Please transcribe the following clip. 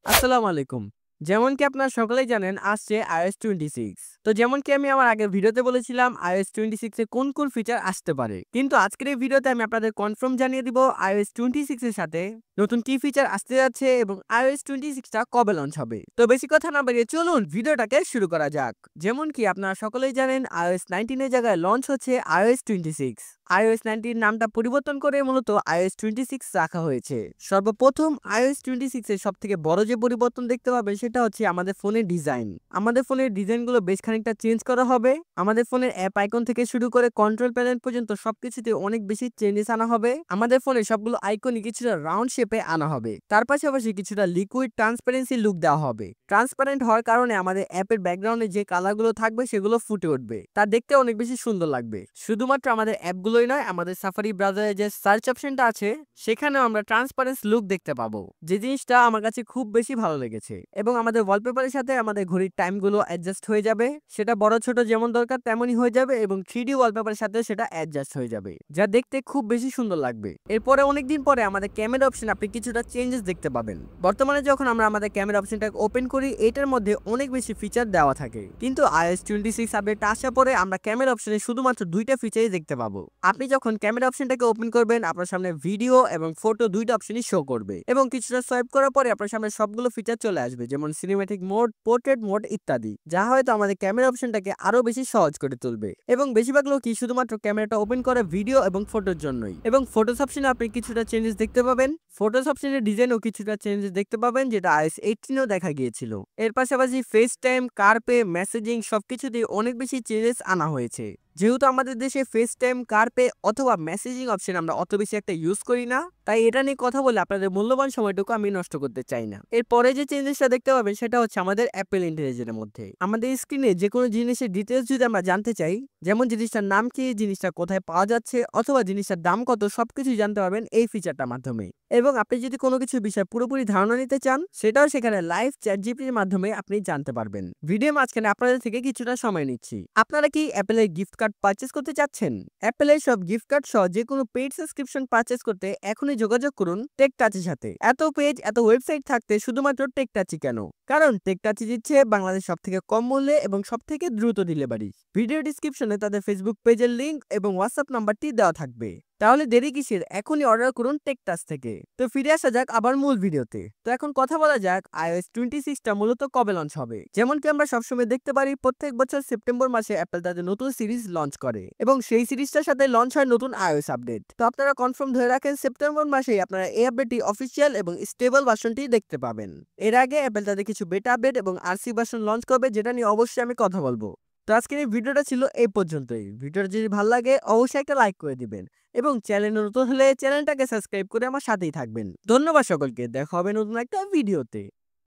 আসসালামু আলাইকুম। যেমন কি আপনারা সকলেই জানেন আসছে iOS 26। তো যেমন কি আমি আমার আগের ভিডিওতে বলেছিলাম iOS 26 এ কোন ফিচার আসতে পারে। কিন্তু আজকের এই ভিডিওতে আমি আপনাদের কনফার্ম জানিয়ে দিব iOS 26 এর সাথে নতুন কি ফিচার আসতে যাচ্ছে এবং iOS 26 টা কবে লঞ্চ হবে। তো বেশি কথা না বাড়িয়ে চলুন ভিডিওটাকে শুরু করা যাক। যেমন কি আপনারা সকলেই জানেন iOS 19 এর জায়গায় লঞ্চ হচ্ছে iOS 26। iOS 19 নামটা পরিবর্তন করে মূলত iOS 26 রাখা হয়েছে। সর্বপ্রথম iOS 26 এর সবথেকে বড় যে পরিবর্তন দেখতে পাবেন সেটা হচ্ছে আমাদের ফোনের ডিজাইন। আমাদের ফোনের ডিজাইনগুলো বেশ খানিকটা চেঞ্জ করা হবে। আমাদের ফোনের অ্যাপ আইকন থেকে শুরু করে কন্ট্রোল প্যানেল পর্যন্ত সবকিছুতে অনেক বেশি চেঞ্জেস আনা হবে। আমাদের ফোনে সবগুলো আইকনই কিছুটা রাউন্ড শেপে আনা হবে। তার পাশাপাশি কিছুটা লিকুইড ট্রান্সপারেন্সি লুক দেওয়া হবে। ট্রান্সপারেন্ট হওয়ার কারণে আমাদের অ্যাপের ব্যাকগ্রাউন্ডে যে কালারগুলো থাকবে সেগুলো ফুটে উঠবে। তা দেখতে অনেক বেশি সুন্দর লাগবে। শুধুমাত্র আমাদের অ্যাপগুলোই নয়, আমাদের সাফারি ব্রাউজারে যে সার্চ অপশনটা আছে সেখানেও আমরা ট্রান্সপারেন্স লুক দেখতে পাবো, যে জিনিসটা আমার কাছে খুব বেশি ভালো লেগেছে। এবং আমাদের ওয়ালপেপারের সাথে আমাদের ঘড়ির টাইমগুলো অ্যাডজাস্ট হয়ে যাবে। সেটা বড় ছোট যেমন দরকার তেমনই হয়ে যাবে এবং 3D ওয়ালপেপারের সাথে সেটা অ্যাডজাস্ট হয়ে যাবে, যা দেখতে খুব বেশি সুন্দর লাগবে। এরপরে অনেকদিন পরে আমাদের ক্যামেরা অপশন আপনি কিছুটা চেঞ্জেস দেখতে পাবেন। বর্তমানে যখন আমরা আমাদের ক্যামেরা অপশনটাকে ওপেন করি এটার মধ্যে অনেক বেশি ফিচার দেওয়া থাকে, কিন্তু iOS 26 আপডেট আসার পরে আমরা ক্যামেরা অপশনে শুধুমাত্র দুইটা ফিচারই দেখতে পাবো। আপনি যখন ক্যামেরা অপশনটাকে ওপেন করবেন আপনার সামনে ভিডিও এবং ফটো দুইটা অপশনই শো করবে এবং কিছুটা সোয়াইপ করার পরে আপনার সামনে সবগুলো ফিচার চলে আসবে, যেমন সিনেম্যাটিক মোড, পোর্ট্রেট মোড ইত্যাদি, যা হয়তো আমাদের ক্যামেরা অপশনটাকে আরো বেশি সহজ করে তুলবে। এবং বেশিরভাগ লোকই শুধুমাত্র ক্যামেরাটা ওপেন করে ভিডিও এবং ফটোর জন্যই। এবং ফটোস অপশনে আপনি কিছুটা চেঞ্জেস দেখতে পাবেন। ফটোস অপশনের ডিজাইনও কিছুটা চেঞ্জেস দেখতে পাবেন, যেটা iOS 18 দেখা গিয়েছিল। এর পাশাপাশি ফেস টাইম, কারপে, মেসেজিং সবকিছুতেই অনেক বেশি চেঞ্জেস আনা হয়েছে। যেহেতু আমাদের দেশে ফেস টাইম, কারপে অথবা মেসেজিং অপশন আমরা অত বেশি একটা ইউজ করি না, তাই এটা নিয়ে কথা বলে আপনাদের মূল্যবান সময়টুকু আমি নষ্ট করতে চাই না। এরপরে যে চেঞ্জেসটা দেখতে পাবেন সেটা হচ্ছে আমাদের অ্যাপেল ইন্টেলিজেন্সের মধ্যে। আমাদের স্ক্রিনে যে কোনো জিনিসের ডিটেলস যদি আমরা জানতে চাই, যেমন জিনিসটার নাম কি, জিনিসটা কোথায় পাওয়া যাচ্ছে অথবা জিনিসটার দাম কত, সবকিছু জানতে পারবেন এই ফিচারটার মাধ্যমে। এবং আপনি যদি কোনো কিছু বিষয়ে পুরোপুরি ধারণা নিতে চান সেটাও সেখানে লাইভ চ্যাট জিপিটির মাধ্যমে আপনি জানতে পারবেন। ভিডিও মাঝখানে আপনাদের থেকে কিছুটা সময় নিচ্ছি। আপনারা কি অ্যাপেলের গিফট কার্ড পারচেজ করতে চাচ্ছেন? অ্যাপেলের সব গিফট কার্ড সহ যে কোনো পেইড সাবস্ক্রিপশন পারচেজ করতে এখনই যোগাযোগ করুন টেক টাচের সাথে। এত পেজ, এত ওয়েবসাইট থাকতে শুধুমাত্র টেক টাচই কেন? কারণ টেক টাচই দিচ্ছে বাংলাদেশ সবথেকে কম মূল্যে এবং সবথেকে দ্রুত ডেলিভারি। ভিডিও ডিসক্রিপশনে তাদের ফেসবুক পেজের লিংক এবং হোয়াটসঅ্যাপ নাম্বারটি দেওয়া থাকবে। তাহলে দেরি কিসের, এখনই অর্ডার করুন টেক টাচ থেকে। তো ফিরে আসা যাক আবার মূল ভিডিওতে। তো এখন কথা বলা যাক iOS 26 টা মূলত কবে লঞ্চ হবে। যেমন কি আমরা সবসময় দেখতে পারি প্রত্যেক বছর সেপ্টেম্বর মাসে অ্যাপল তাদের নতুন সিরিজ লঞ্চ করে এবং সেই সিরিজটার সাথে লঞ্চ হয় নতুন iOS আপডেট। তো আপনারা কনফার্ম ধরে রাখেন সেপ্টেম্বর মাসেই আপনারা এই আপডেটটি অফিসিয়াল এবং স্টেবল ভার্সনটি দেখতে পাবেন। এর আগে অ্যাপল তাদের কিছু বেটা আপডেট এবং আরসি ভার্সন লঞ্চ করবে, যেটা নিয়ে অবশ্যই আমি কথা বলবো। তো আজকের এই ভিডিওটা ছিল এই পর্যন্তই। ভিডিওটা যদি ভালো লাগে অবশ্যই একটা লাইক করে দিবেন এবং চ্যানেলে নতুন হলে চ্যানেলটাকে সাবস্ক্রাইব করে আমার সাথেই থাকবেন। ধন্যবাদ সকলকে, দেখা হবে নতুন একটা ভিডিওতে।